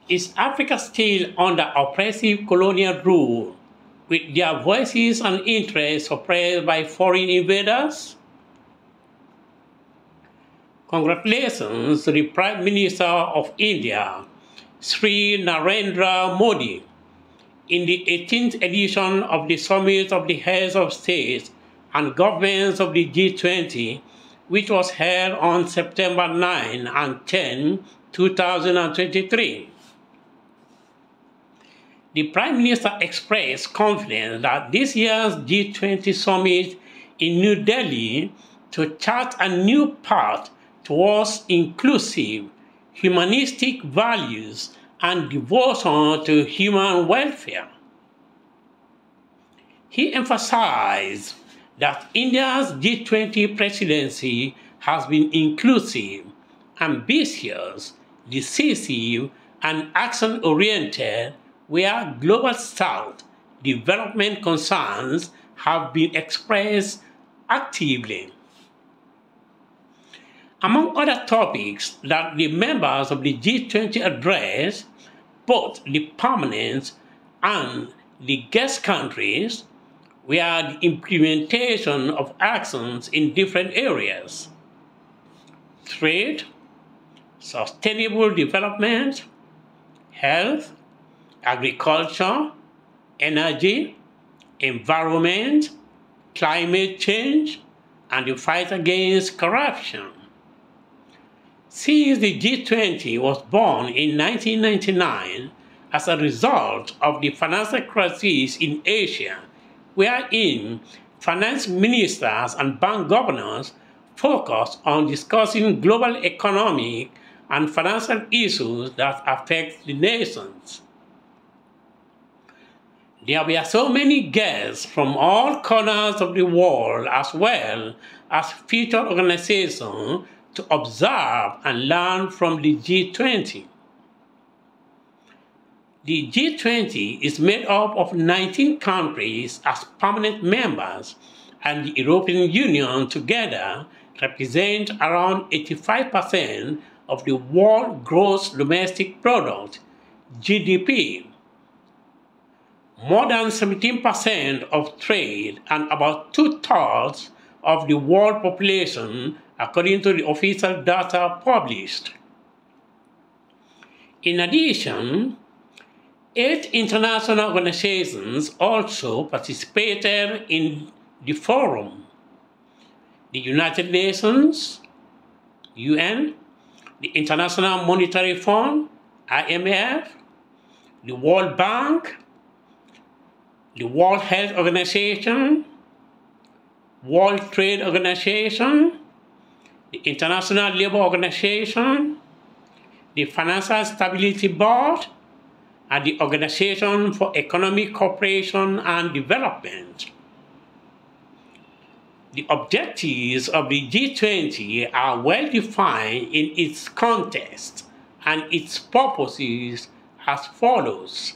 Is Africa still under oppressive colonial rule, with their voices and interests suppressed by foreign invaders? Congratulations to the Prime Minister of India, Shri Narendra Modi, in the 18th edition of the Summit of the Heads of States and Governments of the G20, which was held on September 9 and 10, 2023. The Prime Minister expressed confidence that this year's G20 summit in New Delhi to chart a new path towards inclusive, humanistic values and devotion to human welfare. He emphasized that India's G20 presidency has been inclusive, ambitious, decisive, and action-oriented, where Global South development concerns have been expressed actively. Among other topics that the members of the G20 addressed, both the permanent and the guest countries, were the implementation of actions in different areas: trade, sustainable development, health, agriculture, energy, environment, climate change, and the fight against corruption. Since the G20 was born in 1999 as a result of the financial crisis in Asia, wherein finance ministers and bank governors focused on discussing global economic and financial issues that affect the nations. There were so many guests from all corners of the world, as well as featured organizations, to observe and learn from the G20. The G20 is made up of 19 countries as permanent members, and the European Union together represent around 85% of the world gross domestic product, GDP, more than 17% of trade, and about 2/3 of the world population, according to the official data published. In addition, 8 international organizations also participated in the forum: the United Nations, UN, the International Monetary Fund, IMF, the World Bank, the World Health Organization, World Trade Organization, the International Labour Organization, the Financial Stability Board, and the Organization for Economic Cooperation and Development. The objectives of the G20 are well defined in its context and its purposes as follows: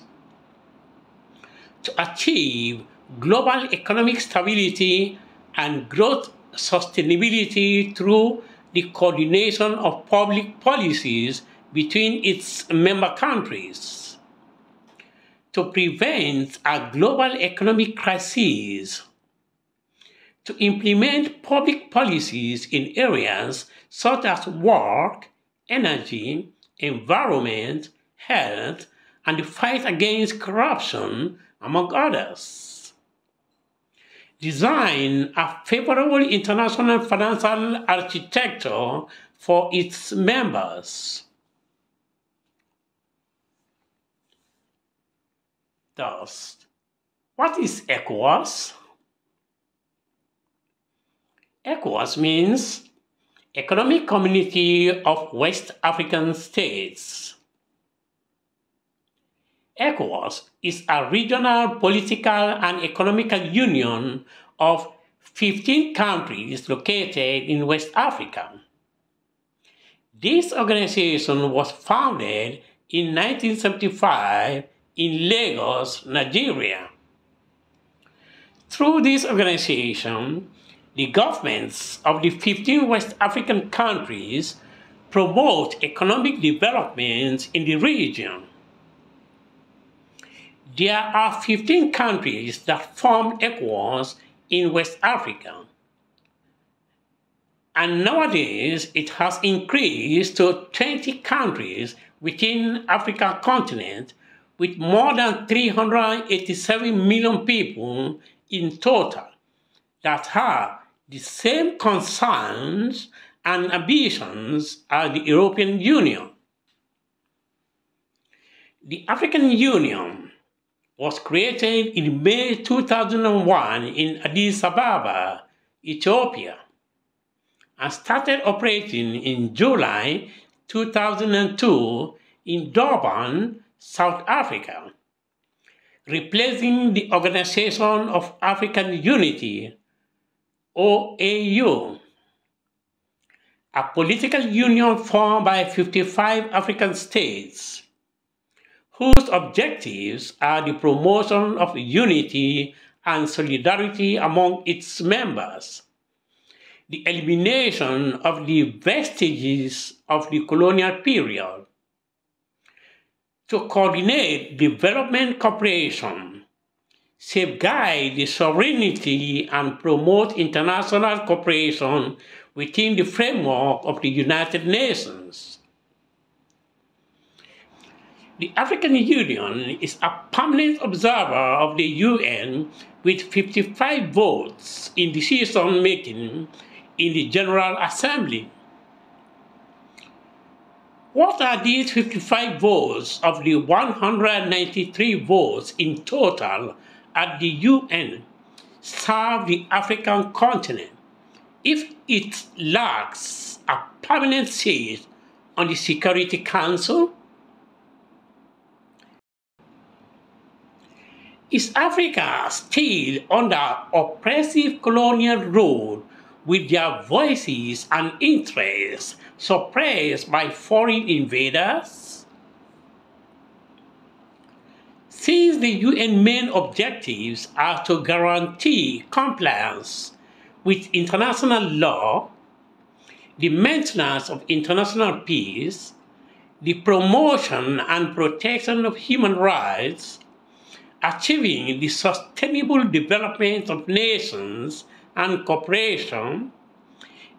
to achieve global economic stability and growth sustainability through the coordination of public policies between its member countries, to prevent a global economic crisis, to implement public policies in areas such as work, energy, environment, health, and the fight against corruption, among others. Design a favorable international financial architecture for its members. Thus, what is ECOWAS? ECOWAS means Economic Community of West African States. ECOWAS is a regional political and economical union of 15 countries located in West Africa. This organization was founded in 1975 in Lagos, Nigeria. Through this organization, the governments of the 15 West African countries promote economic development in the region. There are 15 countries that form ECOWAS in West Africa, and nowadays it has increased to 20 countries within African continent, with more than 387 million people in total that have the same concerns and ambitions as the European Union. The African Union was created in May 2001 in Addis Ababa, Ethiopia, and started operating in July 2002 in Durban, South Africa, replacing the Organization of African Unity, OAU, a political union formed by 55 African states, whose objectives are the promotion of unity and solidarity among its members, the elimination of the vestiges of the colonial period, to coordinate development cooperation, safeguard the sovereignty and promote international cooperation within the framework of the United Nations. The African Union is a permanent observer of the UN with 55 votes in decision-making in the General Assembly. What are these 55 votes of the 193 votes in total at the UN serve the African continent if it lacks a permanent seat on the Security Council? Is Africa still under oppressive colonial rule with their voices and interests suppressed by foreign invaders? Since the UN main objectives are to guarantee compliance with international law, the maintenance of international peace, the promotion and protection of human rights, achieving the sustainable development of nations and cooperation,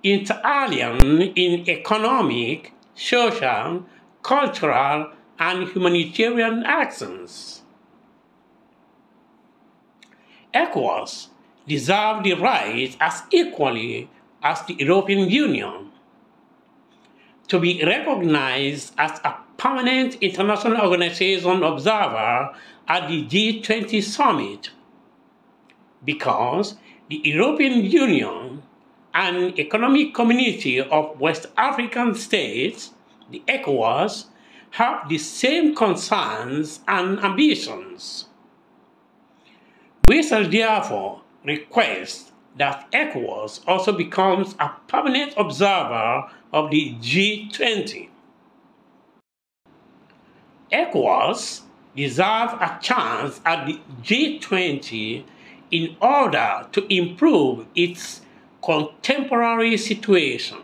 inter alia in economic, social, cultural, and humanitarian actions. ECOWAS deserve the right as equally as the European Union to be recognized as a permanent international organization observer at the G20 summit, because the European Union and Economic Community of West African States, the ECOWAS, have the same concerns and ambitions. We shall therefore request that ECOWAS also becomes a permanent observer of the G20. ECOWAS deserves a chance at the G20 in order to improve its contemporary situation.